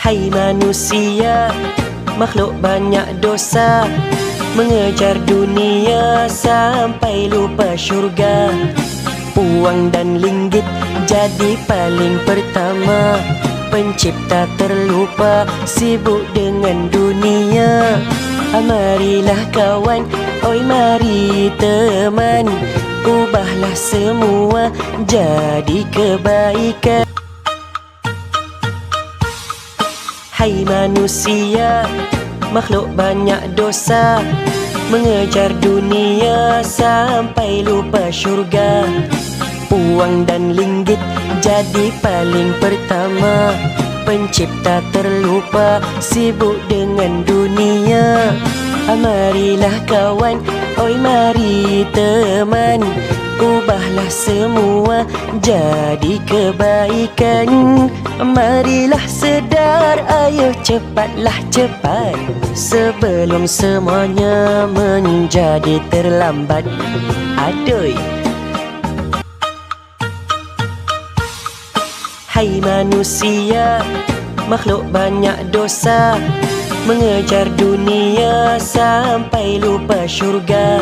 Hai manusia, makhluk banyak dosa, mengejar dunia sampai lupa syurga. Uang dan linggit jadi paling pertama, pencipta terlupa, sibuk dengan dunia. Marilah kawan, oi mari teman, ubahlah semua jadi kebaikan. Hai manusia, makhluk banyak dosa, mengejar dunia sampai lupa syurga. Uang dan linggit jadi paling pertama, pencipta terlupa, sibuk dengan dunia. Marilah kawan, oi mari teman, ubahlah semua jadi kebaikan. Marilah sedar, ayo cepatlah cepat, sebelum semuanya menjadi terlambat. Aduh. Hai manusia, makhluk banyak dosa, mengejar dunia sampai lupa syurga.